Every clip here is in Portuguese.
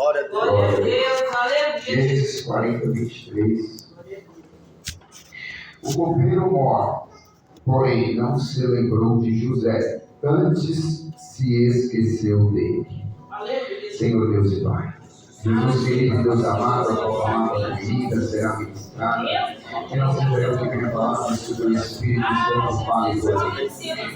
Glória a Deus. Glória a Deus. Aleluia. Gênesis 40, 23. O copeiro mor, porém, não se lembrou de José, antes se esqueceu dele. Aleluia. Senhor Deus e Pai, Jesus querido, Deus amado, a tua palavra bendita será ministrada. Que nós esperamos que venha a palavra do Espírito Santo fale por aqui.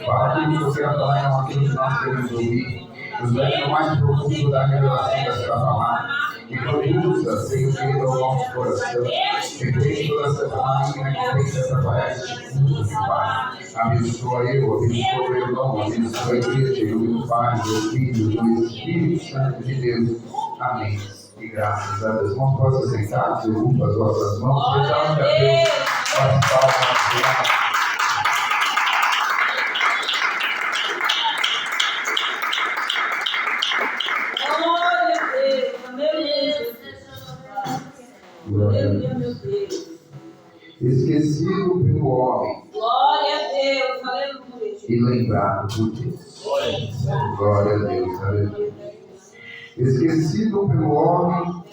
Fala aquilo que eu quero falar e não aquilo que nós queremos ouvir. Nos leve no mais profundo da revelação desta palavra. E produza, Senhor querido, ao nosso coração. Repreende toda essa maligna que tem se atrapalhar este mundo, Pai. Abençoa eu, abençoa o irmão, abençoa a igreja, em nome do Pai, do Filho, do Espírito Santo de Deus. Amém. E graças a Deus. Irmãos, possam sentar, se ocupa as vossas mãos. Deixamos a Deus. As palmas. Glória a Deus, meu Deus. Esquecido pelo homem. Glória a Deus, aleluia. E lembrado por Deus. Glória a Deus, aleluia. Esquecido pelo homem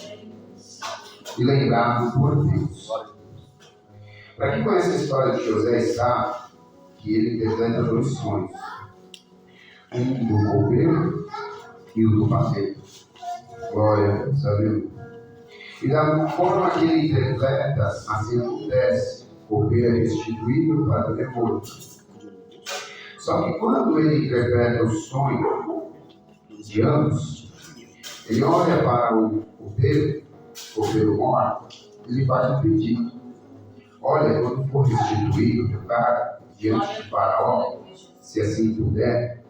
e lembrado por Deus. Para quem conhece a história de José, sabe que ele interpreta dois sonhos. Um do copeiro e o do padeiro. Glória a Deus, aleluia. E da forma que ele interpreta, assim acontece. O copeiro é restituído, o padeiro é morto. Só que quando ele interpreta o sonho de ambos, ele olha para o copeiro morto, ele faz um pedido. Olha, quando for restituído o cara diante de Faraó, se assim puder,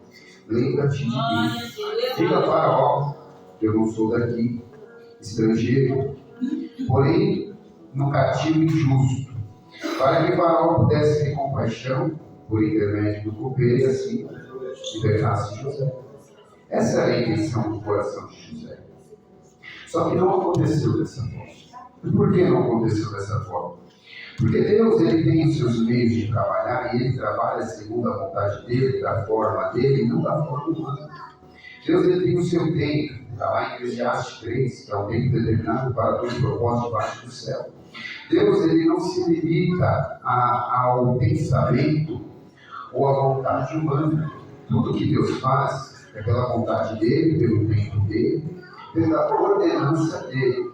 lembra-te de mim. Diga a Faraó, que eu não sou daqui, estrangeiro, porém no cativo injusto, para que Faraó pudesse ter compaixão por intermédio do copeiro e assim libertasse José. Essa era a intenção do coração de José. Só que não aconteceu dessa forma. E por que não aconteceu dessa forma? Porque Deus, ele tem os seus meios de trabalhar e ele trabalha segundo a vontade dele, da forma dele e não da forma humana. Deus, ele tem o seu tempo. Está lá em Eclesiastes 3, que é um tempo determinado para todo propósito debaixo do céu. Deus, ele não se limita ao pensamento ou à vontade humana. Tudo que Deus faz é pela vontade dele, pelo tempo dele, pela ordenança dele.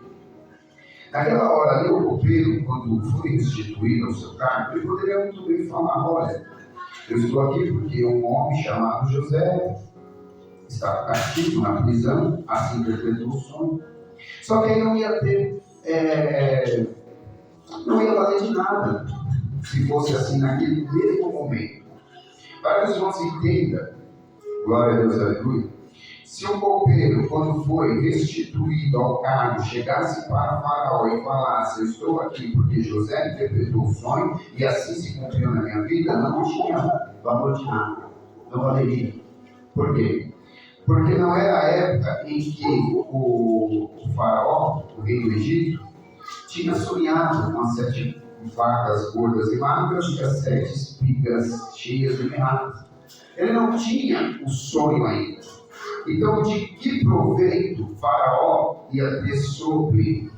Naquela hora ali, o copeiro, quando foi restituído ao seu cargo, ele poderia muito bem falar: olha, eu estou aqui porque um homem chamado José estava cativo na prisão, assim interpretou o sonho. Só que aí não ia ter, não ia valer de nada se fosse assim naquele mesmo momento. Para que os irmãos entendam, glória a Deus, aleluia. Se o copeiro, quando foi restituído ao cargo, chegasse para Faraó e falasse: eu estou aqui porque José interpretou o sonho e assim se cumpriu na minha vida, não tinha valor de nada, não valeria. Por quê? Porque não era a época em que o Faraó, o rei do Egito, tinha sonhado com as 7 vacas gordas e magras e as 7 espigas cheias de merradas. Ele não tinha o sonho ainda. Então, de que proveito Faraó ia ter sobre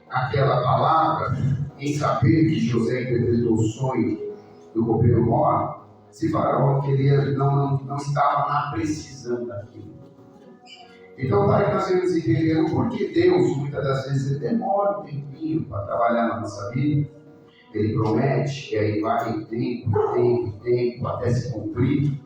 aquela palavra em saber que José interpretou o sonho do copeiro mor, se Faraó não estava na precisão daquilo? Então, para que nós venhamos entender o porquê Deus, muitas das vezes, ele demora um tempinho para trabalhar na nossa vida. Ele promete, e aí vai tempo, até se cumprir.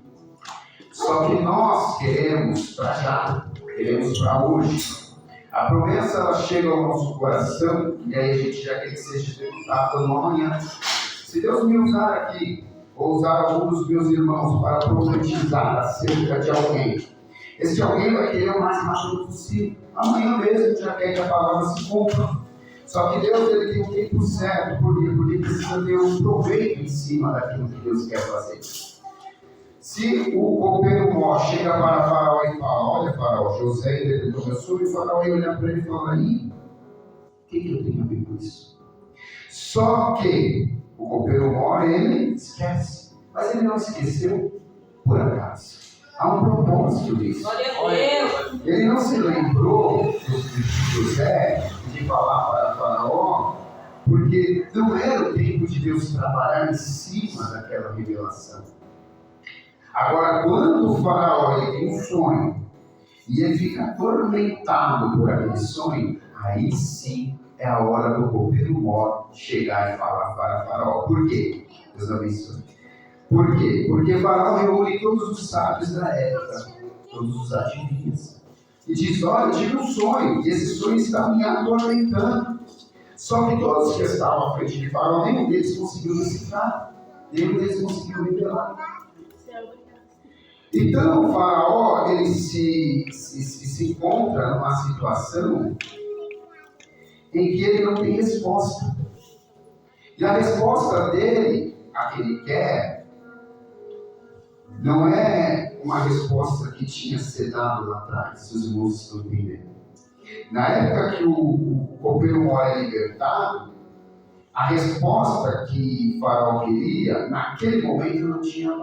Só que nós queremos para já, queremos para hoje. A promessa, ela chega ao nosso coração, e aí a gente já quer que seja executada no amanhã. Se Deus me usar aqui, ou usar algum dos meus irmãos para profetizar acerca de alguém, esse alguém vai querer o mais rápido possível. Amanhã mesmo já quer que a palavra se cumpra. Só que Deus, ele tem um tempo certo, por quê? Porque precisa ter um proveito em cima daquilo que Deus quer fazer. Se o copeiro mor chega para Faraó e fala: olha, Faraó, José interpretou meu sonho, e Faraó ia olhar para ele e falar: aí, o que eu tenho a ver com isso? Só que o copeiro mor, ele esquece. Mas ele não esqueceu por acaso. Há um propósito nisso. Ele não se lembrou do de José, de falar para Faraó, porque não era o tempo de Deus trabalhar em cima daquela revelação. Agora, quando o Faraó ele tem um sonho, e ele fica atormentado por aquele sonho, aí sim é a hora do copeiro mor chegar e falar para Faraó. Por quê? Deus abençoe. Por quê? Porque Faraó reúne todos os sábios da época, todos os adivinhos, e diz: olha, eu tive um sonho, e esse sonho está me atormentando. Só que todos que estavam à frente de Faraó, nenhum deles conseguiu decifrar, nenhum deles conseguiu revelar. Então o Faraó ele se encontra numa situação em que ele não tem resposta. E a resposta dele, a que ele quer, não é uma resposta que tinha sido dada lá atrás, se os irmãos estão entendendo. Na época que o copeiro mor é libertado, a resposta que Faraó queria, naquele momento não tinha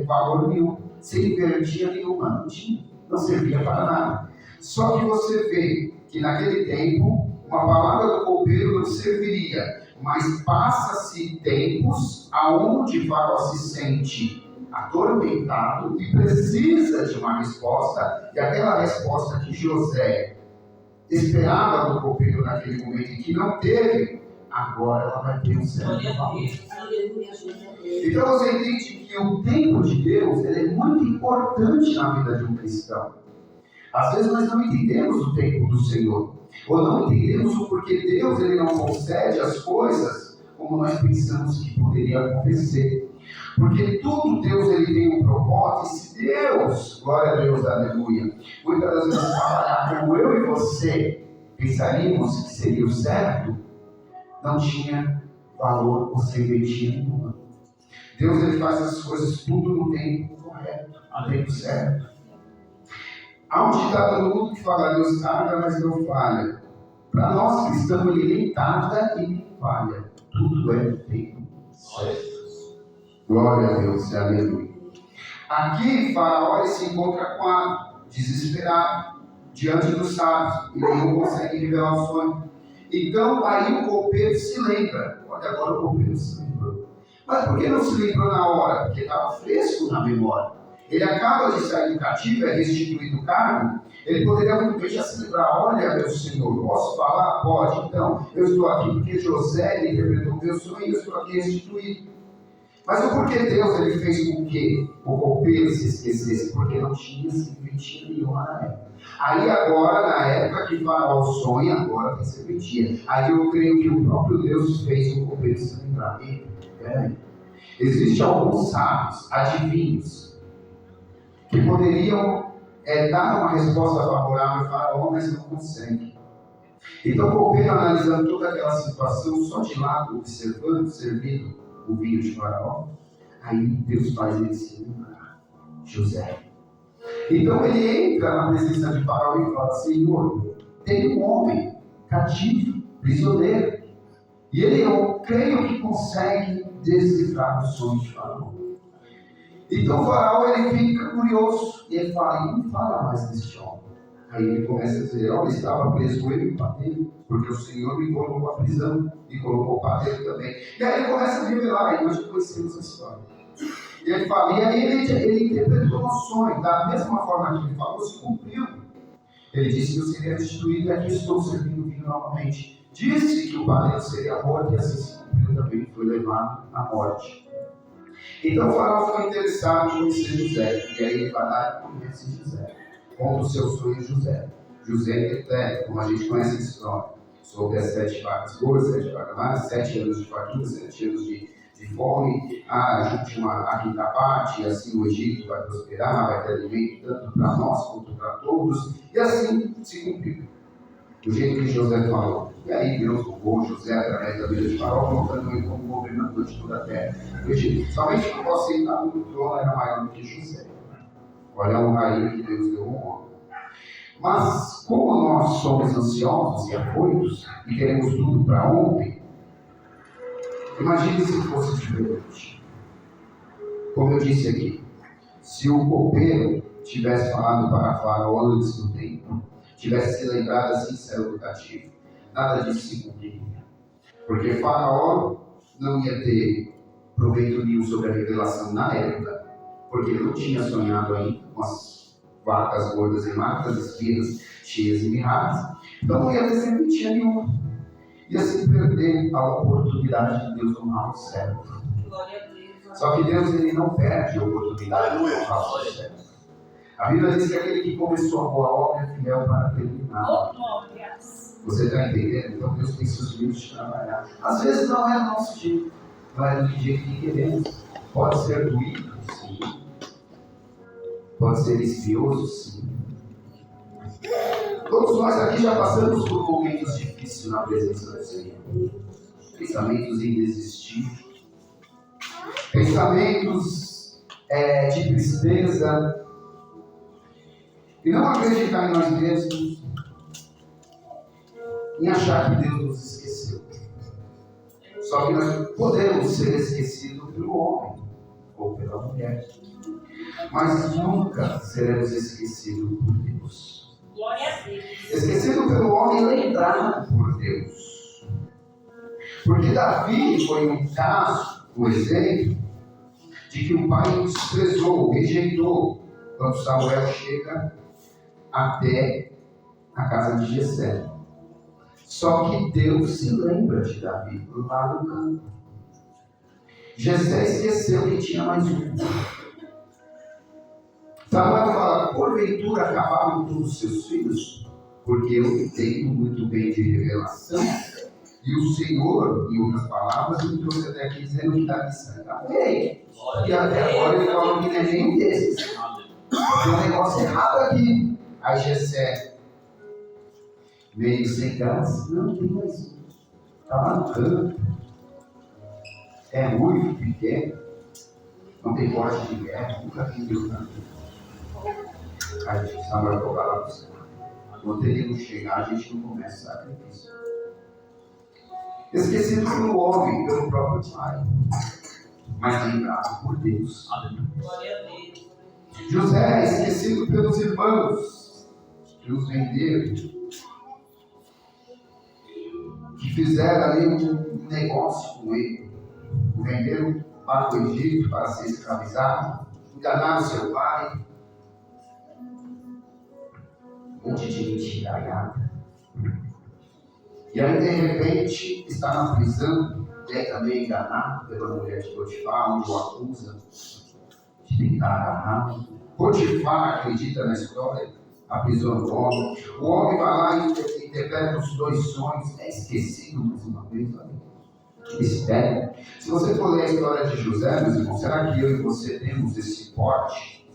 valor nenhum, sem garantia nenhuma, não tinha, não servia para nada. Só que você vê que naquele tempo, uma palavra do copeiro não serviria, mas passa-se tempos aonde Faraó se sente atormentado e precisa de uma resposta, e aquela resposta que José esperava do copeiro naquele momento e que não teve, agora ela vai ter um certo valor. Então você entende que o tempo de Deus ele é muito importante na vida de um cristão. Às vezes nós não entendemos o tempo do Senhor, ou não entendemos o porquê Deus ele não concede as coisas como nós pensamos que poderia acontecer. Porque tudo Deus ele tem um propósito, e se Deus, glória a Deus, aleluia, muitas das vezes trabalhar como eu e você pensaríamos que seria o certo, não tinha valor ou serventia nenhuma. Deus ele faz as coisas tudo no tempo correto, no tempo certo. Há um ditado no mundo que fala: Deus tarda, mas não falha. Para nós cristãos, ele nem tarda e nem falha. Tudo é no tempo certo. Glória a Deus, aleluia. Aqui, Faraó ele se encontra com a desesperado diante dos sábios. Ele não consegue revelar o sonho. Então, aí o copeiro se lembra. Olha, agora o copeiro se lembrou. Mas por que não se lembrou na hora? Porque estava fresco na memória. Ele acaba de sair do cativo, é restituído o cargo. Ele poderia muito bem já se lembrar: olha, meu senhor, posso falar? Pode. Então, eu estou aqui porque José ele interpretou o meu sonho e eu estou aqui restituído. Mas o porquê Deus ele fez com que o copeiro se esquecesse? Porque não tinha serventia nenhuma na época. Aí agora, na época que Faraó sonha, agora tem serventia. Aí eu creio que o próprio Deus fez o copeiro se lembrar. Peraí. Existem alguns sábios, adivinhos, que poderiam dar uma resposta favorável a Faraó, mas não conseguem. Então o copeiro, analisando toda aquela situação, só de lado, observando, servindo o vinho de Faraó, aí Deus faz ele se lembrar: José. Então ele entra na presença de Faraó e fala: Senhor, tem um homem cativo, prisioneiro, e ele, eu creio que consegue decifrar os sonhos de Faraó. Então o Faraó ele fica curioso e ele fala: não fala mais deste homem. Aí ele começa a dizer: olha, estava preso eu e o padeiro, porque o Senhor me colocou à prisão e colocou o padeiro também. E aí ele começa a revelar, e nós já conhecemos a história. E ele fala, e aí ele interpretou o sonho, da mesma forma que ele falou, se cumpriu. Ele disse que eu seria destruído e aqui estou servindo o vinho novamente. Disse que o padeiro seria morto e assim se cumpriu também, foi levado à morte. Então o Faraó foi interessado em conhecer José, e aí ele vai lá e conhece José. Conta o seu sonho José. José interpreta, como a gente conhece a história, sobre as 7 vacas boas, 7 vacas más, 7 anos de fartura, 7 anos de fome, a quinta parte, e assim o Egito vai prosperar, vai ter alimento tanto para nós quanto para todos, e assim se cumpriu. Do jeito que José falou. E aí Deus roubou José através da vida de Faraó, colocando ele como governador de toda a terra. O Egito, somente que possa sentar no trono era maior do que José. Olha a honraria que Deus deu ao homem. Mas, como nós somos ansiosos e afoitos e queremos tudo para ontem, imagine se fosse diferente. Como eu disse aqui, se o copeiro tivesse falado para Faraó antes do tempo, tivesse se lembrado assim, céu educativo. Nada disso se cumpriria. Porque Faraó não ia ter proveito nenhum sobre a revelação na época, porque ele não tinha sonhado ainda com as vacas gordas e magras, espinas cheias e mirradas. Então não ia ter serventia nenhuma. Ia se perder a oportunidade de Deus honrar o servo. Glória a Deus. Só que Deus ele não perde a oportunidade de honrar o seu servo. A Bíblia diz que aquele que começou a boa obra é fiel para terminar. Você está entendendo? Então Deus tem seus meios de trabalhar. Às vezes não é do nosso jeito, não é do jeito que queremos. Pode ser doído, sim. Pode ser espioso, sim. Todos nós aqui já passamos por momentos difíceis na presença do Senhor. Pensamentos em desistir. Pensamentos de tristeza. E não acreditar em nós mesmos. Em achar que Deus nos esqueceu. Só que nós podemos ser esquecidos pelo homem ou pela mulher. Mas nunca seremos esquecidos por Deus. Glória a Deus. Esquecido pelo homem, lembrado por Deus. Porque Davi foi um caso, um exemplo, de que o pai o desprezou, rejeitou, quando Samuel chega até a casa de Jessé. Só que Deus se lembra de Davi lá no campo. Jessé esqueceu que tinha mais um. Samuel fala: porventura acabaram todos os seus filhos? Porque eu entendo muito bem de revelação. E o Senhor, em outras palavras, me trouxe até aqui dizendo que Davi está bem. E até agora ele fala que não é nenhum desses. Tem um negócio errado aqui. Aí Jessé, meio sem graça, não tem mais um. Está lá no campo. É ruim, pequeno. Não tem porte de guerra. Nunca vi Deus na vida. Aí Samuel foi lá para o Senhor. Quando ele não chegar, a gente não começa a sacrifício. Esquecido pelo homem, pelo próprio pai. Mas lembrado por Deus. Glória a Deus. José, esquecido pelos irmãos que os venderam, que fizeram ali um negócio com ele, o venderam para o Egito para ser escravizado, enganaram seu pai, um monte de mentiraiada. E aí de repente está na prisão, é também enganado pela mulher de Potifar, onde o acusa de tentar agarrar. Potifar acredita na história, aprisiona o homem. O homem vai lá e interpreta os dois sonhos, é esquecido mais uma vez. Que mistério. Se você for ler a história de José, meus irmãos, será que eu e você temos esse porte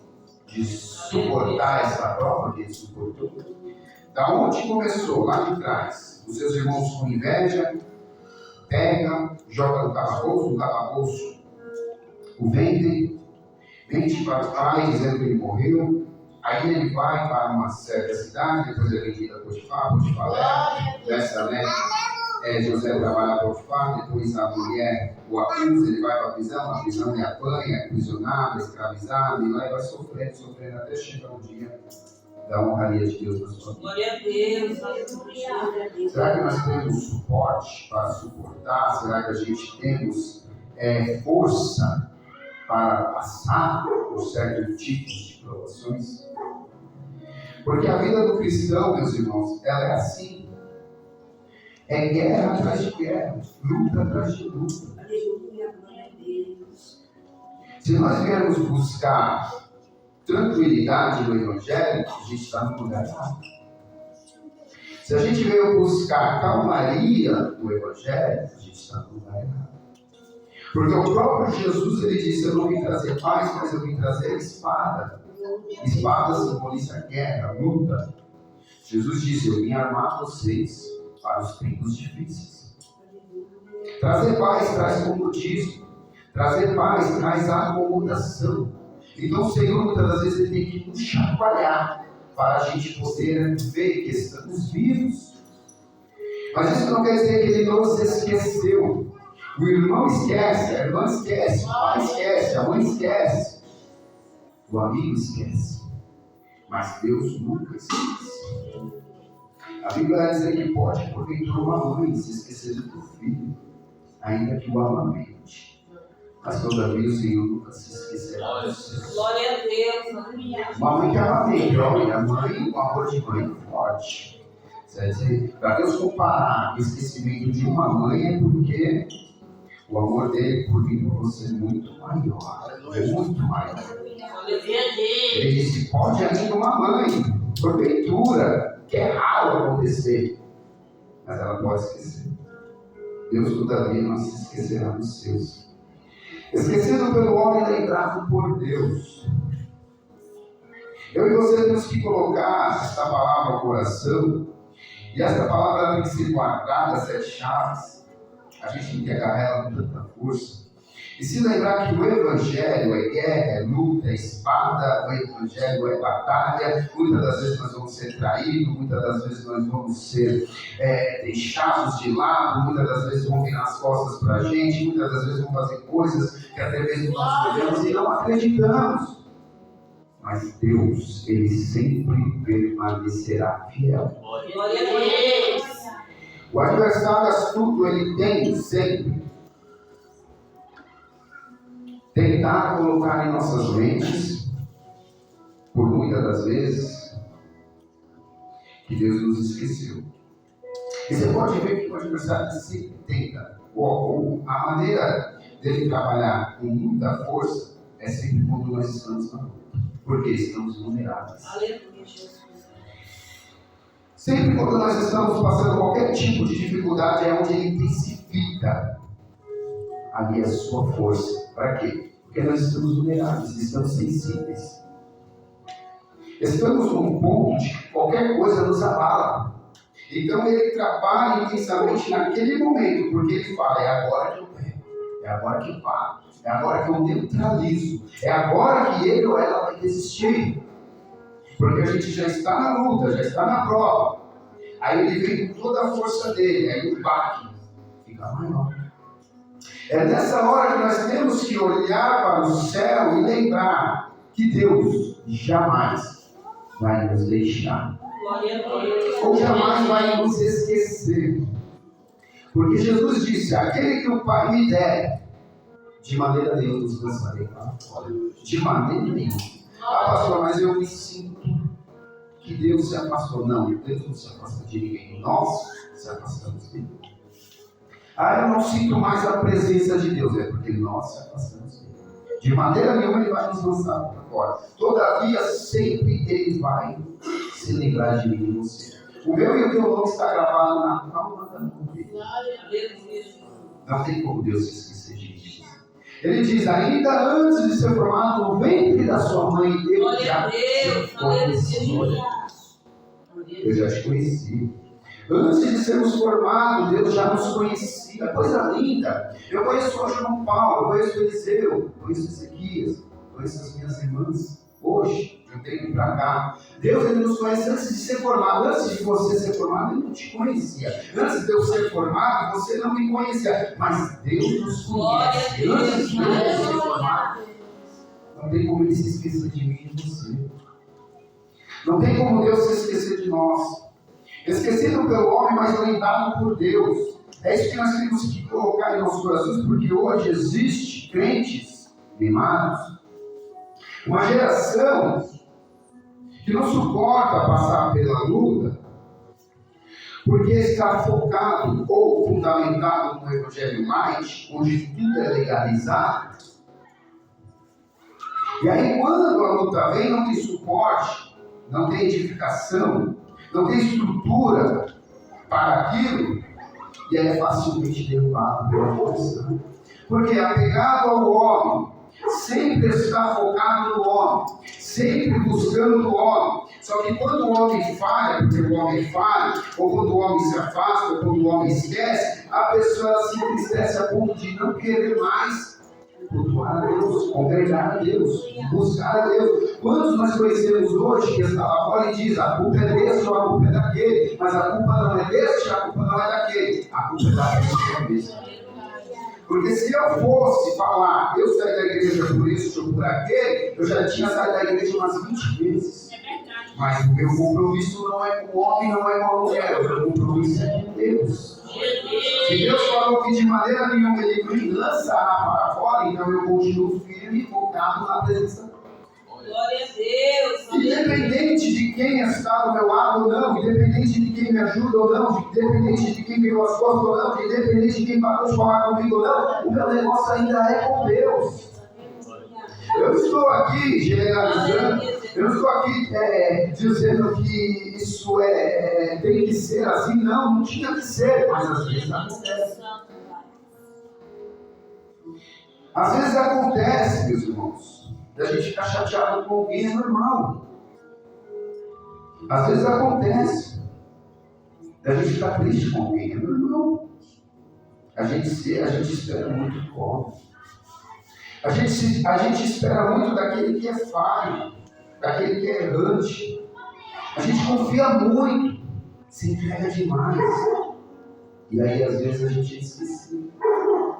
de suportar essa prova que ele suportou? Da onde começou? Lá de trás. Os seus irmãos com inveja, pegam, jogam no calabouço, o vendem, mente para o pai dizendo que ele morreu. Aí ele vai para uma certa cidade, depois é vendido a Potifar leva, dessa, né? José trabalha para Potifar, depois a mulher o acusa, ele vai para a prisão, na prisão ele apanha, é aprisionado, escravizado, e lá ele vai sofrendo até chegar o dia da honraria de Deus na sua vida. Glória a Deus. Aleluia. Será que nós temos suporte para suportar? Será que a gente temos força para passar por certos tipos de provações? Porque a vida do cristão, meus irmãos, ela é assim. É guerra atrás de guerra, luta atrás de luta. Aleluia, glória a Deus. Se nós viermos buscar tranquilidade no Evangelho, a gente está no lugar errado. Se a gente veio buscar calmaria no Evangelho, a gente está no lugar errado. Porque o próprio Jesus, ele disse: eu não vim trazer paz, mas eu vim trazer espada. Espada simboliza guerra, luta. Jesus disse: eu vim armar vocês para os tempos difíceis. Trazer paz traz comodismo. Trazer paz traz acomodação. Então o Senhor muitas das vezes ele tem que nos chacoalhar para a gente poder ver que estamos vivos. Mas isso não quer dizer que ele nos esqueceu. O irmão esquece, a irmã esquece, o pai esquece, a mãe esquece, o amigo esquece. Mas Deus nunca esquece. A Bíblia vai dizer que pode, porventura, uma mãe se esquecer do teu filho, ainda que o amamente. Mas todavia o Senhor nunca se esquecerá dos seus. Glória a Deus. Uma mãe que ama bem, olha, a mãe, o amor de mãe é forte. Para Deus comparar o esquecimento de uma mãe é porque o amor dele por mim e por você é muito maior. É muito maior. Ele disse, pode ainda uma mãe, porventura, que é raro acontecer, mas ela pode esquecer. Deus, todavia, não se esquecerá dos seus. Esquecido pelo homem, lembrado por Deus. Eu e você temos que colocar esta palavra ao coração, e esta palavra tem que ser guardada, 7 chaves. A gente tem que agarrar ela com tanta força. E se lembrar que o Evangelho é guerra, é luta, é espada, o Evangelho é batalha. Muitas das vezes nós vamos ser traídos, muitas das vezes nós vamos ser deixados de lado, muitas das vezes vão virar as costas para a gente, muitas das vezes vão fazer coisas que até mesmo nós olhamos e não acreditamos. Mas Deus, Ele sempre permanecerá fiel. Glória a Deus. O adversário astuto, ele tem sempre tentar colocar em nossas mentes, por muitas das vezes, que Deus nos esqueceu. E você pode ver que o adversário sempre tenta, ou a maneira dele trabalhar com muita força é sempre quando nós estamos na luta, porque estamos vulneráveis. Aleluia, Jesus. Sempre quando nós estamos passando qualquer tipo de dificuldade é onde ele intensifica ali a sua força. Para quê? Porque nós estamos vulneráveis, estamos sensíveis. Estamos num ponto de que qualquer coisa nos abala. Então ele trabalha intensamente naquele momento, porque ele fala, é agora que eu pego, é agora que eu paro, é agora que eu neutralizo, é agora que ele ou ela vai desistir. Porque a gente já está na luta, já está na prova. Aí ele vem com toda a força dele, aí o baque fica maior. É nessa hora que nós temos que olhar para o céu e lembrar que Deus jamais vai nos deixar. Glória a Deus. Ou jamais vai nos esquecer. Porque Jesus disse, aquele que o Pai me der, de maneira nenhuma nos lançarei para fora. De maneira nenhuma. Ah, pastor, mas eu me sinto que Deus se afastou. Não, Deus não se afasta de ninguém. Nós se afastamos dele. Ah, eu não sinto mais a presença de Deus. É porque nós se afastamos dele. De maneira nenhuma ele vai nos lançar para fora. Todavia, sempre ele vai se lembrar de mim e você. O meu e o teu nome está gravado na palma da mão dele. Não tem como Deus se esquecer de mim. Ele diz, ainda antes de ser formado no ventre da sua mãe, eu já te conheci. Eu já te conheci. Antes de sermos formados, Deus já nos conhecia. Coisa linda. Eu conheço o João Paulo, eu conheço o Eliseu, eu conheço Ezequias, eu conheço as minhas irmãs. Hoje, eu tenho para cá. Deus, Ele nos conhece antes de ser formado. Antes de você ser formado, Ele não te conhecia. Antes de eu ser formado, você não me conhecia. Mas Deus nos conhece. Antes de eu ser formado, não tem como Ele se esquecer de mim e de você. Não tem como Deus se esquecer de nós. Esquecido pelo homem, mas lembrado por Deus. É isso que nós temos que colocar em nossos corações, porque hoje existe crentes mimados. Uma geração que não suporta passar pela luta, porque está focado ou fundamentado no Evangelho Light, onde tudo é legalizado. E aí, quando a luta vem, não tem suporte, não tem edificação, não tem estrutura para aquilo, e aí é facilmente derrubado pela força. Porque apegado ao homem, sempre está focado no homem, sempre buscando o homem. Só que quando o homem falha, porque o homem falha, ou quando o homem se afasta, ou quando o homem esquece, a pessoa se entristece a ponto de não querer mais cultuar a Deus, congregar a Deus, buscar a Deus. Quantos nós conhecemos hoje que está lá fora e diz, a culpa é desse ou a culpa é daquele, mas a culpa não é desse, a culpa não é daquele, a culpa é da pessoa mesmo. Porque se eu fosse falar, eu saí da igreja por isso ou por aquele, eu já tinha saído da igreja umas 20 vezes. Mas o meu compromisso não é com o homem, não é com a mulher. O meu compromisso é com Deus. Se Deus falou que de maneira nenhuma Ele me lançará para fora, então eu continuo firme e focado na presença. Glória a Deus. Independente de quem está do meu lado ou não, independente de quem me ajuda ou não, independente de quem virou as costas ou não, independente de quem parou de falar comigo ou não, o meu negócio ainda é com Deus. Eu estou aqui generalizando, eu não estou aqui dizendo que isso tem que ser assim, não tinha que ser, mas às vezes acontece. Às vezes acontece, meus irmãos, da gente ficar chateado com alguém, é normal. Às vezes acontece da gente ficar triste com alguém, é normal. A gente espera muito do homem. A gente espera muito daquele que é falho, daquele que é errante. A gente confia muito, se entrega demais. E aí, às vezes, a gente esquece.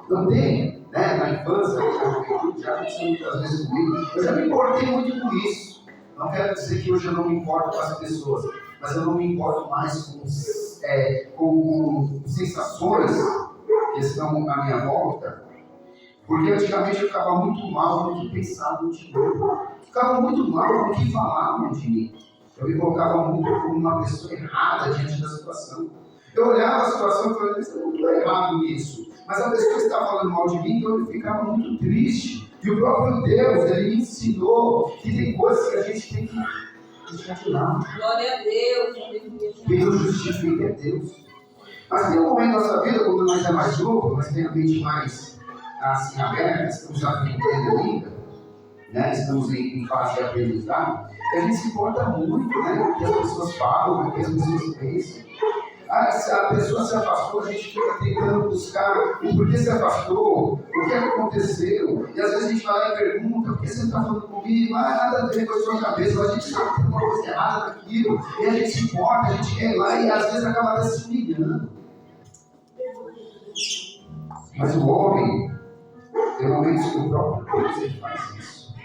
Não tem, né? Na infância, na juventude, já aconteceu muitas vezes comigo. Eu já me importei muito com isso. Não quero dizer que hoje eu não me importo com as pessoas, mas eu não me importo mais com sensações que estão à minha volta. Porque antigamente eu ficava muito mal no que pensavam de mim. Ficava muito mal no que falavam de mim. Eu me colocava muito como uma pessoa errada diante da situação. Eu olhava a situação e falava, mas eu não estou errado nisso. Mas a pessoa está falando mal de mim, então eu ficava muito triste. E o próprio Deus, Ele me ensinou que tem coisas que a gente tem que deixar de lado. Glória a Deus. Quem nos justifica é Deus. Mas tem um momento da nossa vida, quando nós é mais novo, nós temos a mente mais assim aberta, estamos aprendendo ainda, né? Estamos em fase de aprendizado, e a gente se importa muito, né? O que as pessoas falam, o que as pessoas pensam. Se a pessoa se afastou, a gente fica tentando buscar o porquê se afastou, o que aconteceu, e às vezes a gente vai lá e pergunta, por que você não está falando comigo? Nada a ver com a sua cabeça, mas a gente sabe que tem uma coisa errada naquilo, e a gente se importa, a gente quer ir lá e às vezes acaba até se humilhando. Mas o homem, tem momentos que o próprio Deus ele faz isso.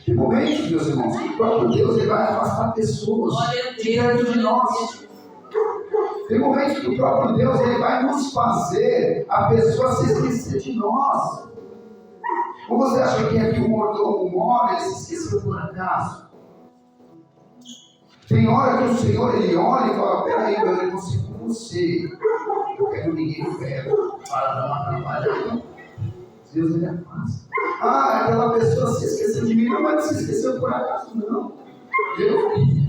Tem momentos, meus irmãos, que o próprio Deus ele vai afastar pessoas de perto de nós. Tem momentos que o próprio Deus ele vai nos fazer a pessoa se esquecer de nós. Ou você acha que aqui o mordomo mora, ele se esqueceu por acaso? Tem hora que o Senhor ele olha e fala, peraí, meu negócio com você. Eu quero ninguém perto para não atrapalhar. Deus ele afasta. Aquela pessoa se esqueceu de mim, não, mas não se esqueceu por acaso, não. Deus.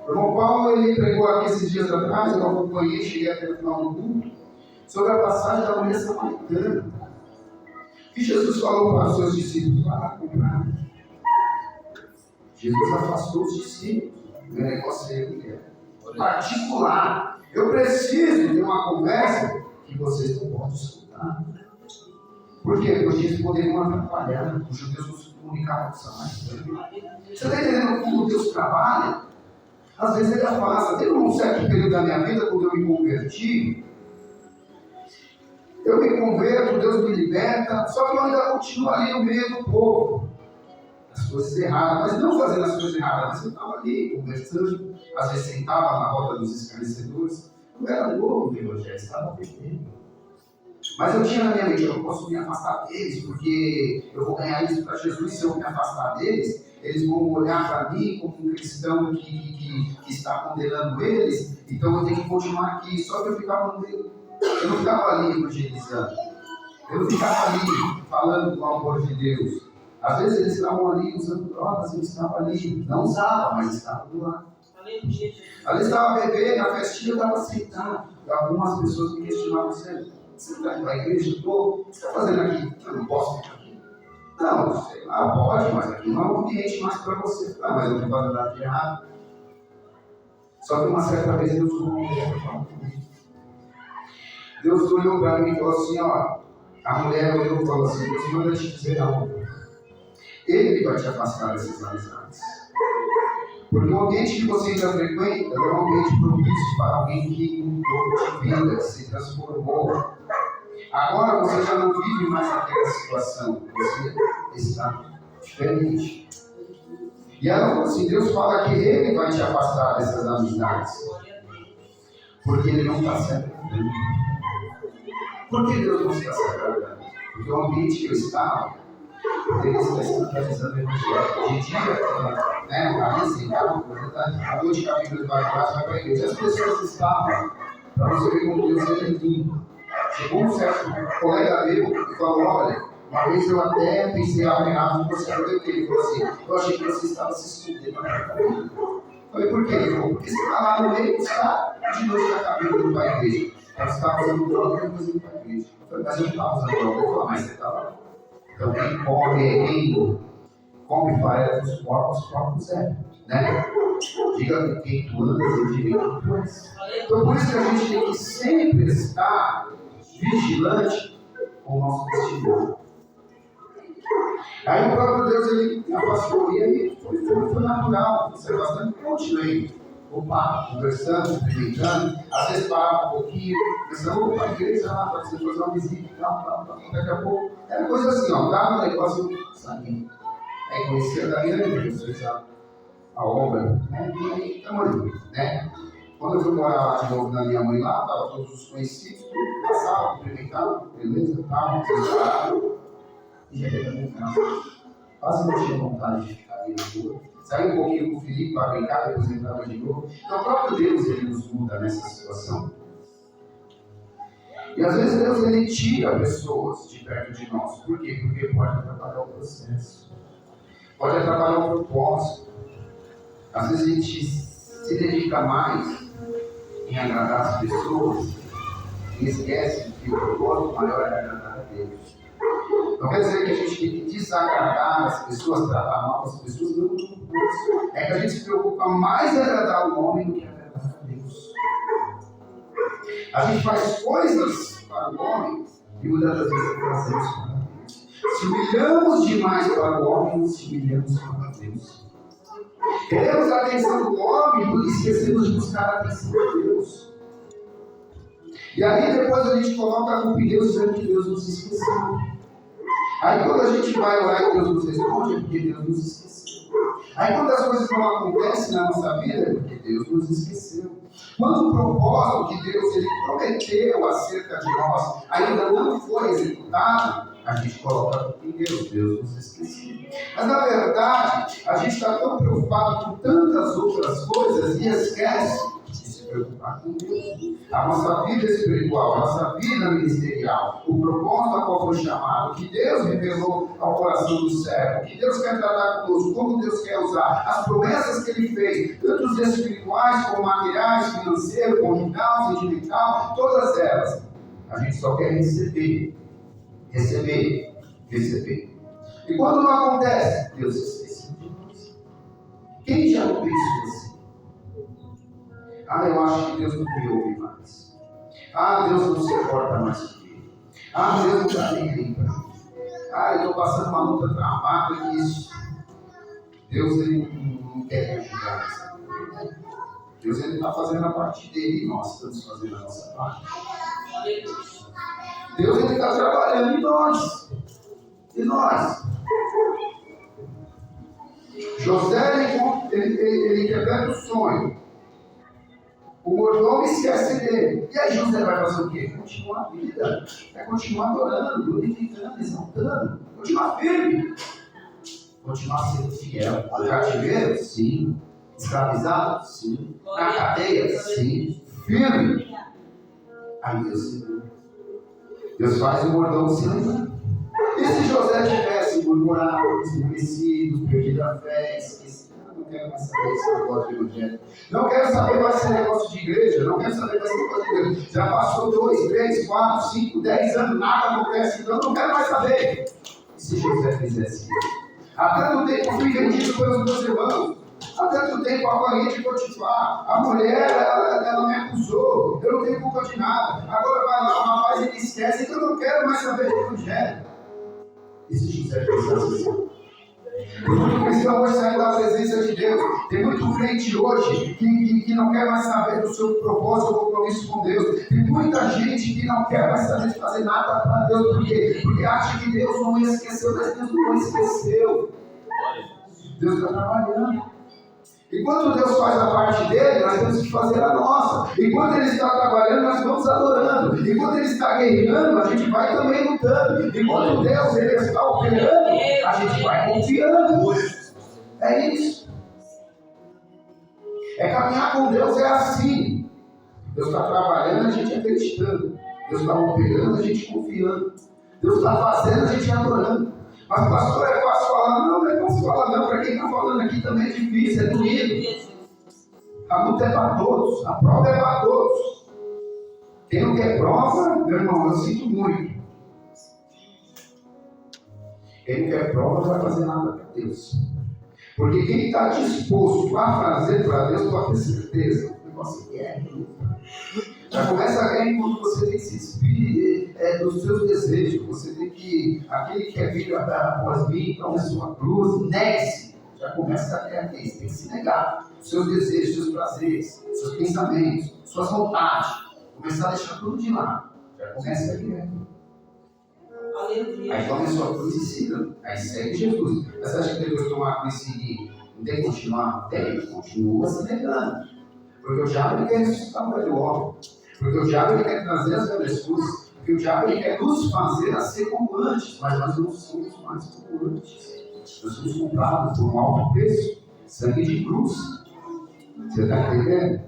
O irmão Paulo ele pregou aqui esses dias atrás, eu acompanhei, cheguei até o final do culto, sobre a passagem da mulher samaritana. E Jesus falou para os seus discípulos, vai lá comprar. Jesus afastou os discípulos, o negócio é particular. Eu preciso de uma conversa que vocês não podem escutar. Por quê? Porque eles poderiam atrapalhar. Os judeus não se comunicavam com os samaritanos. Você está entendendo como Deus trabalha? Às vezes ele afasta. Teve um certo período da minha vida, quando eu me converti, eu me converto, Deus me liberta, só que eu ainda continuo ali no meio do povo. As coisas erradas, mas não fazendo as coisas erradas, mas eu estava ali conversando, às vezes sentava na roda dos esclarecedores. Eu era novo no evangelho, estava perdendo. Mas eu tinha na minha mente, eu não posso me afastar deles, porque eu vou ganhar isso para Jesus. Se eu me afastar deles, eles vão olhar para mim como um cristão que está condenando eles, então eu tenho que continuar aqui. Só que eu ficava no meio, eu não ficava ali evangelizando, eu não ficava ali falando do amor de Deus. Às vezes eles estavam ali usando drogas, eles estavam ali, não usavam, mas estavam do lado. Ali estava bebendo, na festinha eu estava sentado. Algumas pessoas me questionavam, você está indo para a igreja? O que você está fazendo aqui? Eu não posso ficar aqui. Não, sei lá, pode, mas aqui não é um ambiente mais para você ficar, mas eu não estou fazendo nada de errado. Só que uma certa vez Deus olhou comigo. Deus olhou para mim e falou assim, ó, a mulher olhou e falou assim, Deus manda te dizer não. Ele vai te afastar dessas amizades. Porque o ambiente que você ainda frequenta é um ambiente propício para alguém que mudou de vida, que se transformou. Agora você já não vive mais aquela situação, você está diferente. E ela falou assim, Deus fala que Ele vai te afastar dessas amizades. Porque Ele não está se agradando. Por que Deus não está se agradando? Porque o ambiente que eu estava, Ele está escandalizando o Evangelho. De dia, né? Assim, a noite que a Bíblia vai para a igreja. As pessoas estavam, para você ver como Deus é lindo. Chegou um certo colega meu e falou, olha, uma vez eu até pensei algo errado com você, ele falou assim, eu achei que você estava se escondendo na cabine. Falei, por quê? Ele falou, porque você está lá no meio, está de noite na cabine do pai igreja. Você estava usando droga e depois indo para a igreja. Eu falei, mas eu não estava usando droga. Ele falou, mas você estava lá. Então quem come faz os corpos é, né? Diga quem tu andas e diga quem tu és. Então por isso que a gente tem que sempre estar vigilante com o nosso testemunho. Aí o próprio Deus, ele afastou, e aí foi natural, você bastante, continuei. Opa, conversando, experimentando, às vezes parava um pouquinho, pensando, opa, a igreja lá, pode ser fazer uma visita e tal, daqui a pouco, era coisa assim, ó, dava um negócio, sabe? Aí conhecia da minha igreja, fez a obra, né? E aí, estamos ali, né? Quando eu fui morar lá de novo na minha mãe lá, estavam todos os conhecidos, passavam, cumprimentavam, beleza, estavam, prepararam, e já ia também quase não tinha vontade de ficar ali na rua. Saí um pouquinho com o Felipe para brincar, depois entrava de novo. Então o próprio Deus, ele nos muda nessa situação. E às vezes Deus, ele tira pessoas de perto de nós. Por quê? Porque pode atrapalhar o processo. Pode atrapalhar o propósito. Às vezes a gente se dedica mais em agradar as pessoas e esquece que o propósito maior é agradar a Deus. Não quer dizer que a gente tem que desagradar as pessoas, tratar mal as pessoas, não. É que a gente se preocupa mais em agradar o homem do que agradar a Deus. A gente faz coisas para o homem e muitas das vezes fazemos para Deus. Se humilhamos demais para o homem, nos humilhamos para Deus. Queremos a atenção do homem e esquecemos de buscar a atenção de Deus. E aí depois a gente coloca a culpa em Deus, dizendo que Deus nos esqueceu. Aí quando a gente vai orar e Deus nos responde, é porque Deus nos esqueceu. Aí quando as coisas não acontecem na nossa vida, é porque Deus nos esqueceu. Quando o propósito que Deus ele prometeu acerca de nós ainda não foi executado, a gente coloca tudo em Deus, Deus nos esqueceu. Mas na verdade, a gente está tão preocupado com tantas outras coisas e esquece de se preocupar com Deus. A nossa vida espiritual, a nossa vida ministerial, o propósito a qual foi chamado, que Deus revelou ao coração do servo, que Deus quer tratar conosco, como Deus quer usar, as promessas que Ele fez, tanto os espirituais como materiais, financeiro, conjugal, sentimental, todas elas. A gente só quer receber. E quando não acontece, Deus se esqueceu de nós. Quem já ouviu isso assim? Eu acho que Deus não me ouve mais. Deus não se importa mais comigo. Deus não está nem aí para mim. Eu estou passando uma luta travada e isso. Deus ele não quer me ajudar nessa vida. Deus está fazendo a parte dele e nós estamos fazendo a nossa parte. Deus está trabalhando em nós. E nós? José ele interpreta o sonho. O mordomo esquece dele. E aí José vai fazer o quê? Continuar a vida. Vai continuar adorando, glorificando, exaltando. Continuar firme. Continuar sendo fiel. No cativeiro? Sim. Escravizado? Sim. Na cadeia? Sim. Firme. Aí Deus faz o mordomo se lembrar. E se José tivesse murmurado, esmurecido, perdido a fé, esquecido? Não quero mais saber esse negócio de evangelho. Não quero saber mais esse negócio de igreja. Não quero saber mais esse negócio de igreja. Já passou 2, 3, 4, 5, 10 anos, nada acontece, então não quero mais saber. E se José fizesse isso? Há tanto tempo fui vendido pelos meus irmãos. Há tanto tempo apanhei de Potifar. A mulher, ela me acusou. Eu não tenho culpa de nada. Agora vai lá, o rapaz ele esquece que eu não quero mais saber de evangelho. E se José pensasse assim? Tem muito cristão hoje saindo da presença de Deus. Tem muito crente hoje que não quer mais saber do seu propósito ou compromisso com Deus. Tem muita gente que não quer mais saber de fazer nada para Deus. Por quê? Porque acha que Deus não esqueceu, mas Deus não esqueceu. Deus está trabalhando. Enquanto Deus faz a parte dele, nós temos que fazer a nossa. Enquanto Ele está trabalhando, nós vamos adorando. Enquanto Ele está guerreando, a gente vai também lutando. Enquanto Deus Ele está operando, a gente vai confiando. É isso. É caminhar com Deus, é assim. Deus está trabalhando, a gente acreditando. Deus está operando, a gente confiando. Deus está fazendo, a gente adorando. Mas pastor, é fácil falar? Não é fácil falar não. Para quem está falando aqui também é difícil, é doído. A luta é para todos, a prova é para todos. Quem não quer prova, meu irmão, eu sinto muito. Quem não quer prova não vai fazer nada para Deus. Porque quem está disposto a fazer para Deus, pode ter certeza, o negócio é já começa a ganhar quando você tem que se despir dos seus desejos. Você tem que, aquele que quer vir após mim, tome a sua cruz, negue-se. Já começa a ganhar isso, tem que se negar. Os seus desejos, seus prazeres, seus pensamentos, suas vontades. Começar a deixar tudo de lado. Já começa a ganhar. Aí tome a sua cruz e siga. Aí segue Jesus. Mas você acha que depois de tomar a cruz e seguir, não tem que continuar? Tem, continua se negando. Porque o diabo ele quer ressuscitar o velho homem. Porque o diabo ele quer trazer as velhas coisas. Porque o diabo ele quer nos fazer a ser como antes. Mas nós não somos mais como antes. Nós somos comprados por um alto preço. Sangue de cruz. Você está entendendo?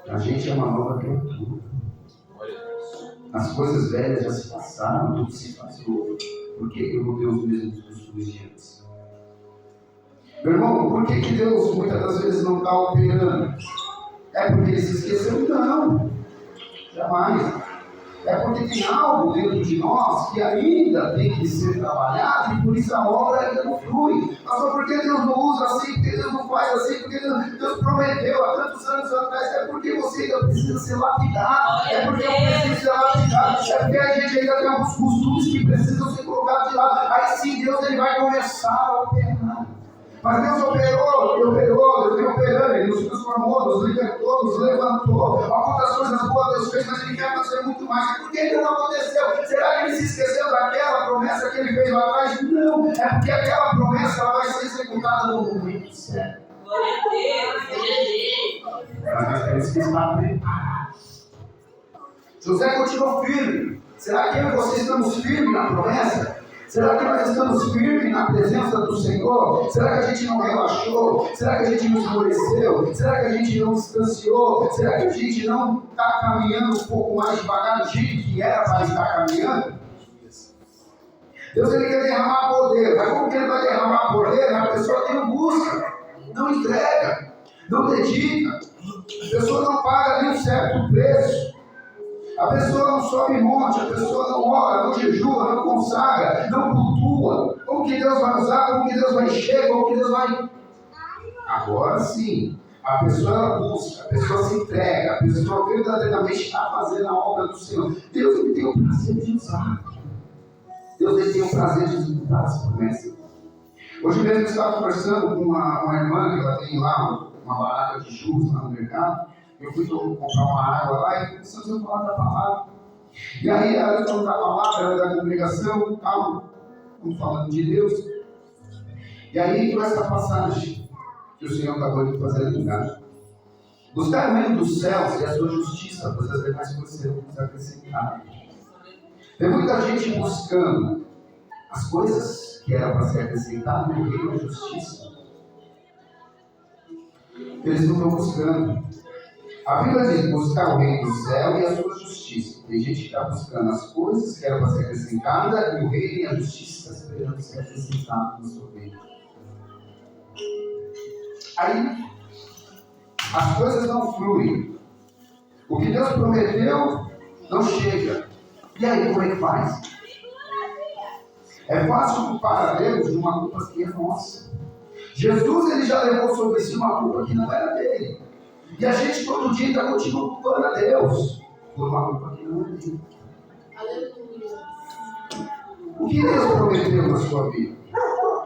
A gente é uma nova criatura. As coisas velhas já se passaram, tudo se faz novo. Por que eu vou ter os mesmos costumes de antes? Meu irmão, por que Deus muitas das vezes não está operando? É porque Ele se esqueceu? Não, jamais. É porque tem algo dentro de nós que ainda tem que ser trabalhado e por isso a obra ainda não flui. Mas por que Deus não usa assim? Por que Deus não faz assim? Porque Deus prometeu há tantos anos atrás. É porque você ainda precisa ser lapidado. É porque eu preciso ser lapidado. É porque a gente ainda tem alguns costumes que precisam ser colocados de lado. Aí sim Deus ele vai começar a operar. Mas Deus operou, Deus vem operando, Ele nos transformou, nos libertou, nos levantou. Algumas coisas boas Deus fez, mas Ele quer fazer muito mais. Por que ainda não aconteceu? Será que Ele se esqueceu daquela promessa que Ele fez lá atrás? Não, é porque aquela promessa ela vai ser executada no momento certo. Glória a Deus, Mas nós temos que estar preparados. José continuou firme. Será que eu e você estamos firmes na promessa? Será que nós estamos firmes na presença do Senhor? Será que a gente não relaxou? Será que a gente não esmoreceu? Será que a gente não distanciou? Será que a gente não está caminhando um pouco mais devagar do jeito que era para estar caminhando? Deus ele quer derramar poder, mas como que Ele vai derramar poder? A pessoa que não busca, não entrega, não dedica, a pessoa não paga nem um certo preço. A pessoa não sobe monte, a pessoa não ora, não jejua, não consagra, não cultua. Como que Deus vai usar? Como que Deus vai encher? Como que Deus vai... Agora sim, a pessoa busca, a pessoa se entrega, a pessoa verdadeiramente está fazendo a obra do Senhor. Deus ele tem o prazer de usar. Deus ele tem o prazer de executar as promessas. Hoje mesmo eu estava conversando com uma irmã que ela tem lá uma barraca de churros lá no mercado. Eu fui comprar uma água lá e começamos a falar da palavra. E aí ela falou da palavra, ela da congregação, estamos falando de Deus. E aí entrou essa passagem que o Senhor acabou de fazer ali embaixo. Buscar o reino dos céus e a sua justiça, pois as demais coisas serão acrescentadas. Tem muita gente buscando as coisas que eram para ser acrescentadas no reino da justiça. Eles não estão buscando. A Bíblia diz buscar o reino do céu e a sua justiça. Tem gente que está buscando as coisas que eram para ser acrescentadas e o reino e a justiça está esperando ser acrescentado no seu reino. Aí, as coisas não fluem. O que Deus prometeu não chega. E aí, como é que faz? É fácil culpar a Deus de uma culpa que é nossa. Jesus ele já levou sobre si uma culpa que não era dele. E a gente todo dia ainda continua culpando a Deus por uma culpa que não é dele. O que Deus prometeu na sua vida?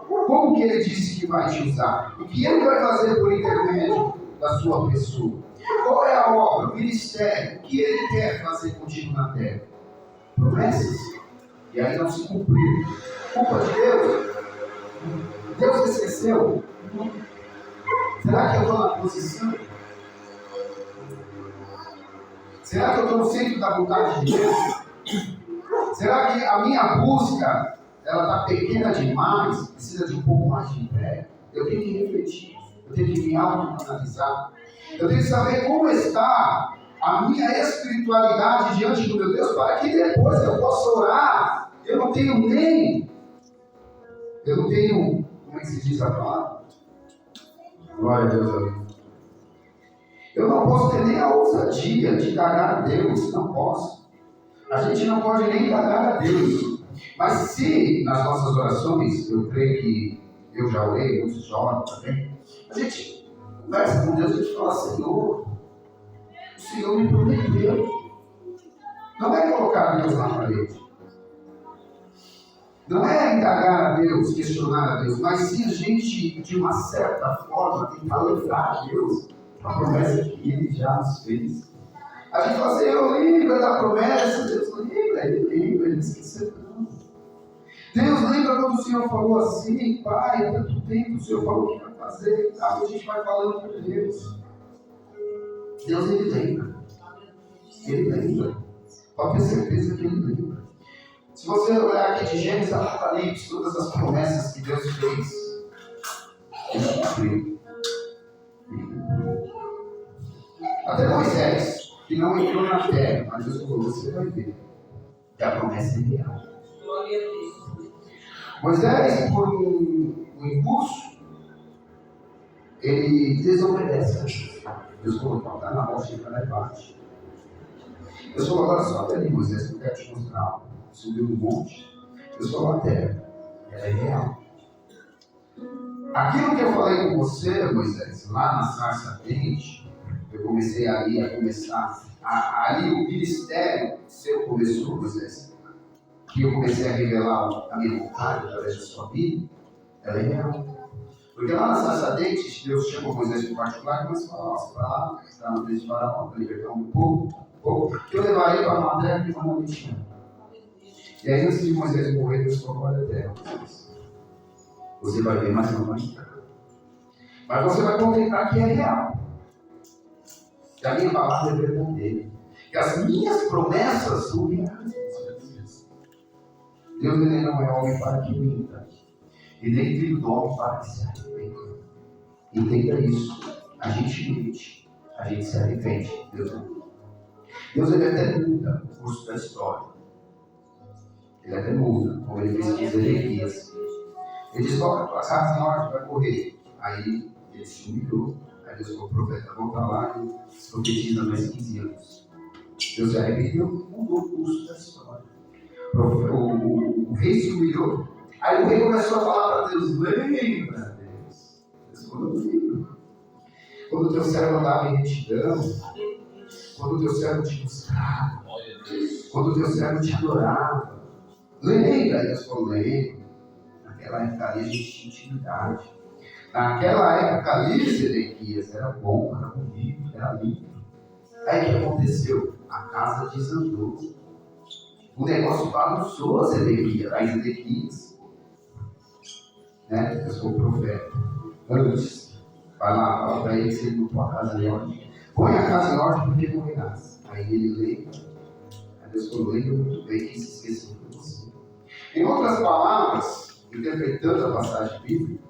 Como que Ele disse que vai te usar? O que Ele vai fazer por intermédio da sua pessoa? Qual é a obra, o ministério? O que Ele quer fazer contigo na terra? Promessas? E aí não se cumpriu. Culpa de Deus? Deus esqueceu? Será que eu estou na posição? Será que eu estou no centro da vontade de Deus? Será que a minha busca ela está pequena demais? Precisa de um pouco mais de fé? Eu tenho que refletir, eu tenho que me autoanalisar, eu tenho que saber como está a minha espiritualidade diante do meu Deus, para que depois eu possa orar. Eu não tenho, como é que se diz a palavra? Glória a Deus, amigo. Eu não posso ter nem a ousadia de indagar a Deus, não posso. A gente não pode nem indagar a Deus. Mas se nas nossas orações, eu creio que eu já orei, muitos já oram também, a gente conversa com Deus e a gente fala: Senhor, o Senhor me prometeu. Não é colocar Deus na parede. Não é indagar a Deus, questionar a Deus, mas sim a gente, de uma certa forma, tentar lembrar a Deus a promessa que Ele já nos fez. A gente fala: Senhor, lembra da promessa. Deus lembra, Ele não esqueceu não. Deus lembra quando o Senhor falou assim: Pai, há tanto tempo o Senhor falou o que vai fazer. A gente vai falando com Deus. Deus, Ele lembra. Ele lembra. Pode ter certeza que Ele lembra. Se você olhar aqui de Gênesis a Apocalipse, todas as promessas que Deus fez, Ele cumpriu. Até Moisés, que não entrou na terra, mas Deus falou: você vai ver que a promessa é real. Glória a Deus. Moisés, por um impulso, ele desobedece. Deus falou: está na rocha, ele vai bate. Deus falou: agora sobe ali, Moisés, que eu quero te mostrar algo. Subiu no monte, Deus falou: a terra, ela é real. Aquilo que eu falei com você, Moisés, lá na sarça ardente, eu comecei ali a começar, ali o ministério seu começou, Moisés, que eu comecei a revelar a minha vontade através da sua vida, ela é real. Porque lá na sarça ardente, Deus chamou Moisés em particular e começou a falar: você vai lá, está na frente de Faraó, para libertar um povo, que eu levarei para uma terra que não me chama. E aí, antes de Moisés morrer, Deus falou: olha a terra, você vai ver, mas não vai entrar. Mas você vai contemplar que é real. Que a minha palavra é verdadeira. Que as minhas promessas são reais. Deus, Ele não é homem para que minta. E nem filho do homem para que se arrependa. Entenda isso. A gente mente, a gente se arrepende. Deus não. Deus, Ele até muda o curso da história. Ele até muda, como Ele fez com Ezequias. Ele diz: olha, tua casa em ordem vai correr. Aí ele se humilhou. Aí Deus falou: profeta, volta lá e profetiza mais 15 anos. Deus se arrependeu, mudou o curso da história. O rei se humilhou. Aí o rei começou a falar para Deus: lembra, Deus. Deus falou: lembra. Quando o teu servo andava em retidão, quando o teu servo te buscava, quando o teu servo te adorava, lembra. Deus falou: lembra. Naquela época ali a gente tinha intimidade. Naquela época ali, Ezequias, era bom, era bonito, era lindo. Aí o que aconteceu? A casa desandou. O negócio bagunçou Ezequias. Né? Eu sou o profeta. Antes, vai lá, fala para ele que ele botou a casa em ordem. Põe a casa em ordem porque não renasce. Aí ele lembra. Aí Deus falou: lembra muito bem que se esqueceu de você. Em outras palavras, interpretando a passagem bíblica,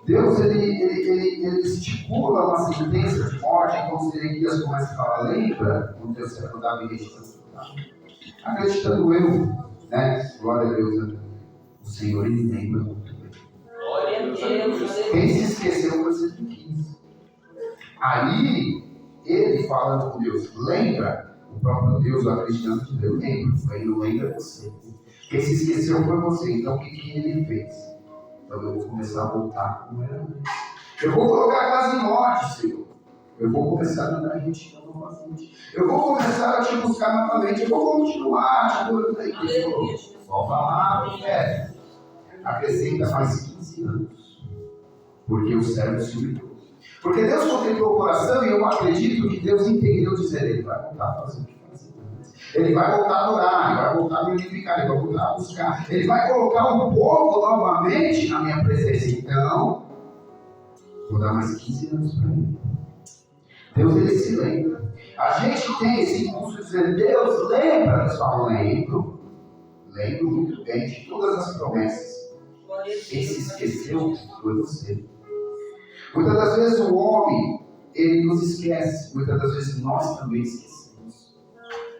Deus ele estipula uma sentença de morte. Então Ezequias começa a falar: lembra quando Deus se acordava em retidão? Acreditando eu, né? Glória a Deus, o Senhor Ele lembra muito bem. Glória a Deus. Quem se esqueceu foi Ezequias. Aí ele falando com Deus: lembra? O próprio Deus, acreditando que Deus lembra. Aí não lembra você. Quem se esqueceu foi você. Então o que ele fez? Então eu vou começar a voltar como era antes. Eu vou colocar a casa em ordem, Senhor. Eu vou começar a andar em retidão novamente. Eu vou começar a te buscar novamente. Eu vou continuar te adorando aí. Volta lá, profeta. Acrescenta mais 15 anos. Porque o servo se humilhou. Porque Deus contemplou o coração e eu acredito que Deus entendeu dizer: ele vai voltar a fazer o que fazia antes. Ele vai voltar a adorar, ele vai voltar a me unificar, ele vai voltar a buscar. Ele vai colocar o povo novamente na minha presença. Então, vou dar mais 15 anos para ele. Deus, ele se lembra. A gente tem esse impulso de dizer, Deus lembra. Eles falam, lembro muito bem de todas as promessas. Quem se esqueceu foi você. Muitas das vezes o homem, ele nos esquece. Muitas das vezes nós também esquecemos.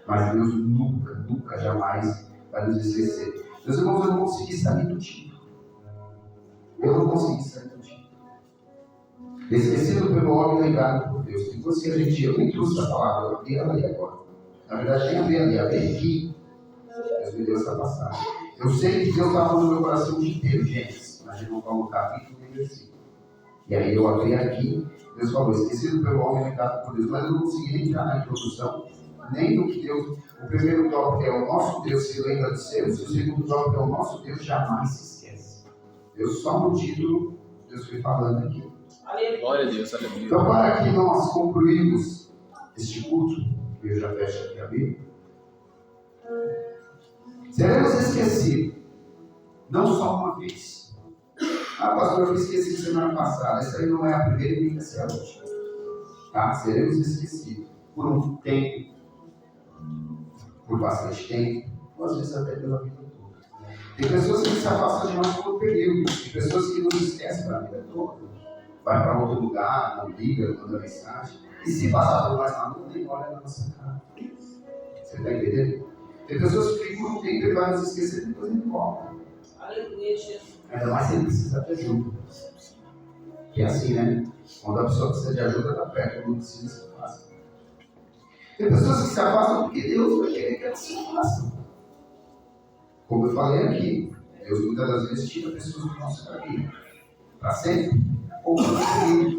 Mas Deus nunca, jamais vai nos esquecer. Meus irmãos, eu não consegui sair do tipo. Eu não consegui sair do tipo. Esquecido pelo homem, lembrado por Deus. E você, eu nem trouxe a palavra, eu abri ela ali agora. Na verdade, nem abri ali, abri aqui. Deus me deu essa passagem. Eu sei que Deus está falando no meu coração o dia inteiro, gente. Mas eu vou colocar capítulo e versículo. E aí eu abri aqui, Deus falou, esquecido pelo homem, lembrado por Deus. Mas eu não consegui nem entrar na introdução, nem no que Deus. O primeiro tópico é o nosso Deus se lembra dos seus, e o segundo tópico é o nosso Deus jamais se esquece. Deus só no título, Deus foi falando aqui. Glória a Deus, aleluia. Então, para que nós concluímos este culto, eu já fecho aqui a Bíblia, seremos esquecidos, não só uma vez. Ah, pastor, eu esqueci semana passada. Essa aí não é a primeira e nem vai ser a última. Tá? Seremos esquecidos por um tempo, por bastante tempo, ou às vezes até pela vida toda. Tem pessoas que se afastam de nós por um período, tem pessoas que nos esquecem para a vida toda. Vai para outro lugar, não liga, manda mensagem. E se passar por nós na rua, nem olha na nossa cara. Você está entendendo? Tem pessoas que ficam um tempo e vai nos esquecer e depois ele volta. Aleluia, Jesus. Ainda mais se ele precisa de ajuda. Que é assim, né? Quando a pessoa precisa de ajuda, está perto, quando precisa, se afasta. Tem pessoas que se afastam porque Deus vai querer que elas se afastem. Como eu falei aqui, Deus muitas das vezes tira pessoas do nosso caminho. Para sempre. Ou para sempre.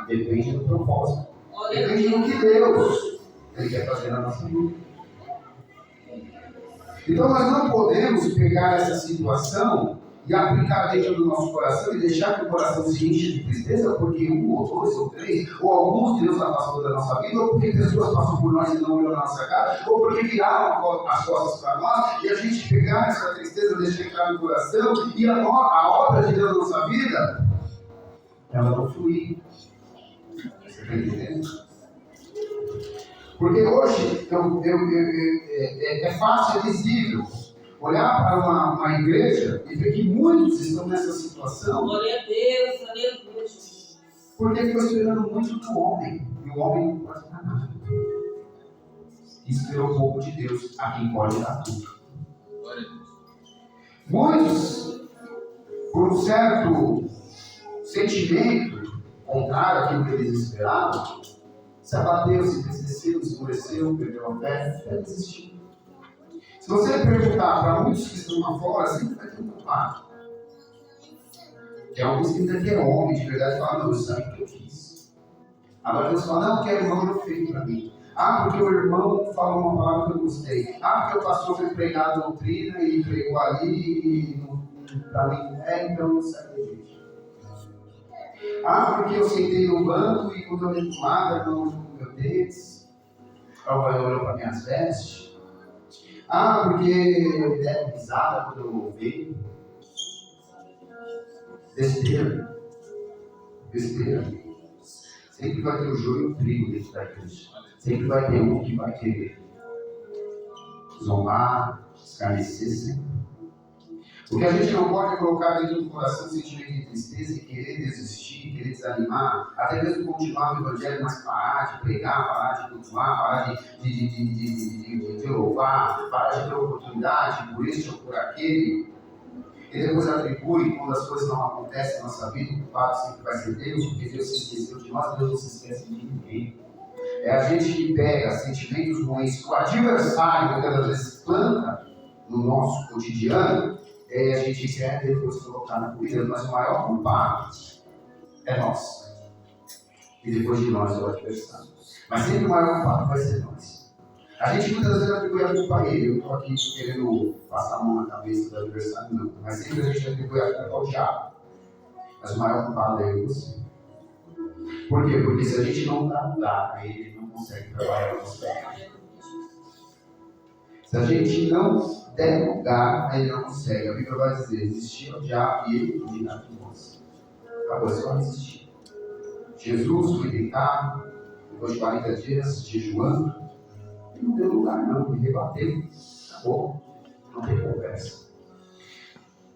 Depende do propósito. Depende do que Deus ele quer fazer na nossa vida. Então nós não podemos pegar essa situação e aplicar dentro do nosso coração e deixar que o coração se enche de tristeza porque um, ou dois, ou três, ou alguns Deus afastou da nossa vida, ou porque pessoas passam por nós e não olham na nossa cara, ou porque viraram as costas para nós e a gente pegar essa tristeza, deixar entrar no coração e a obra de Deus na nossa vida, ela não fluir. Você está entendendo? Porque hoje é fácil, é visível olhar para uma igreja e ver que muitos estão nessa situação. Glória a Deus, aleluia. Porque ficou esperando muito do homem. E o homem não pode dar nada. Esperou pouco de Deus, a quem pode dar tudo. Muitos, por um certo sentimento contrário àquilo que eles esperavam, se abateu, se entristeceu, se endureceu, perdeu a fé, até desistiu. Se você perguntar para muitos que estão lá fora, sempre vai ter um culpado. Tem alguns que ainda querem homem, de verdade, falam, não, eu sei o que eu fiz. Agora Deus fala, não, porque o irmão não fez para mim. Ah, porque o irmão falou uma palavra que eu gostei. Ah, porque o pastor foi pregar a doutrina e pregou ali e para mim não é, então eu saí. Ah, porque eu sentei no banco e quando eu olhei para o lado, eu não olhei para os meus dedos. Eu olhei para minhas vestes. Ah, porque eu deram risada quando eu ouvi. Besteira. Sempre vai ter o joio e o trigo dentro da igreja. Sempre vai ter um que vai querer zombar, escarnecer sempre. O que a gente não pode colocar dentro do coração um sentimento de tristeza e querer desistir, querer desanimar, até mesmo continuar o evangelho, mas parar de pregar, parar de cultuar, parar de louvar, parar de ter oportunidade por este ou por aquele, e depois atribui quando as coisas não acontecem na nossa vida, o culpado sempre vai ser Deus, porque Deus se esqueceu de nós, Deus não se esquece de ninguém. É a gente que pega sentimentos ruins que o adversário muitas das vezes planta no nosso cotidiano, a gente quer depois colocar na corrida, mas o maior culpado é nós. E depois de nós é o adversário. Mas sempre o maior culpado vai ser nós. A gente muitas vezes atribui a culpa a ele. Eu estou aqui querendo passar a mão na cabeça do adversário, não. Mas sempre a gente atribui a culpa ao diabo. Mas o maior culpado é eu e você. Por quê? Porque se a gente não dá lugar a ele, ele não consegue trabalhar com você. Se a gente não der lugar, aí não consegue. A Bíblia vai dizer, resistir ao diabo e ele fugirá de nós. Acabou, é só resistir. Jesus foi deitado, depois de 40 dias jejuando, e não deu lugar não, ele rebateu. Acabou, não tem conversa.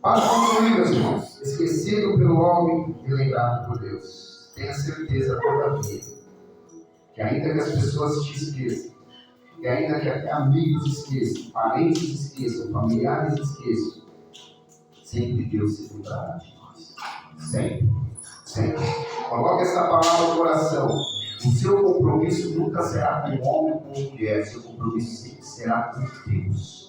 Para concluir, meus irmãos, esquecido pelo homem e lembrado por Deus. Tenha certeza, todavia, que ainda que as pessoas te esqueçam, e ainda que até amigos esqueçam, parentes esqueçam, familiares esqueçam, sempre Deus se lembrará de nós. Sempre. Sempre. Coloque essa palavra no coração. O seu compromisso nunca será com homem ou com mulher. O seu compromisso sempre será com Deus.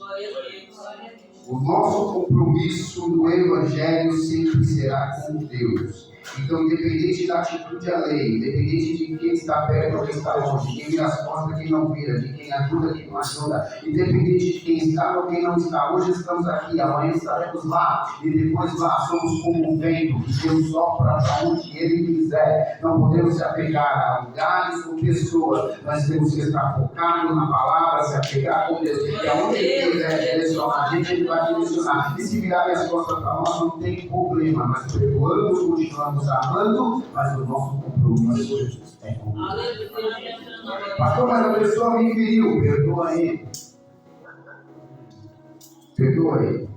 O nosso compromisso no Evangelho sempre será com Deus. Então, independente da atitude alheia, independente de quem está perto ou quem está longe, de quem vira as costas, quem não vira, de quem ajuda, quem não ajuda, independente de quem está ou quem não está, hoje estamos aqui, amanhã estaremos lá, e depois lá somos como um vento, que Deus sopra para onde Ele quiser. Não podemos se apegar a lugares ou pessoas, nós temos que estar focados na palavra, se apegar com Deus, e aonde Ele quiser direcionar a gente, Ele vai direcionar. E se virar as costas para nós, não tem problema, nós perdoamos, continuamos amando, mas o nosso compromisso é com Deus. Pastor, mas a pessoa me feriu, perdoa aí. Perdoa aí.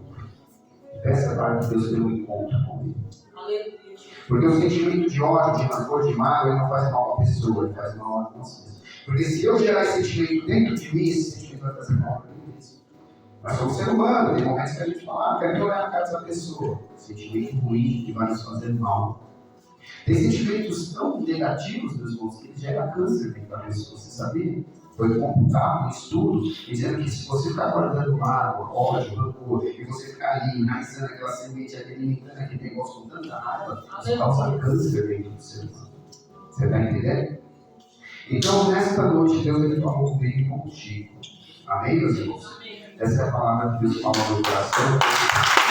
Peça para que Deus tenha um encontro com ele. Porque o sentimento de ódio, de rancor, de mágoa, ele não faz mal à pessoa, ele faz mal a nós mesmos. Porque se eu gerar esse sentimento dentro de mim, esse sentimento vai fazer mal para mim mesmo. Nós somos ser humano, tem momentos que a gente fala, quero olhar na cara dessa pessoa. Sentimento ruim que vai nos fazer mal. Tem sentimentos tão negativos, meus irmãos, que ele gera câncer dentro da pessoa, você sabia? Foi computado um estudo dizendo que se você ficar guardando mágoa, ódio, rancor, e você ficar ali enraizando aquela semente, alimentando aquele negócio com tanta raiva, você causa câncer dentro do ser humano. Você está entendendo? Então, nesta noite, Deus ele falou comigo e contigo. Amém, meus irmãos? Essa é a palavra que Deus fala no meu coração.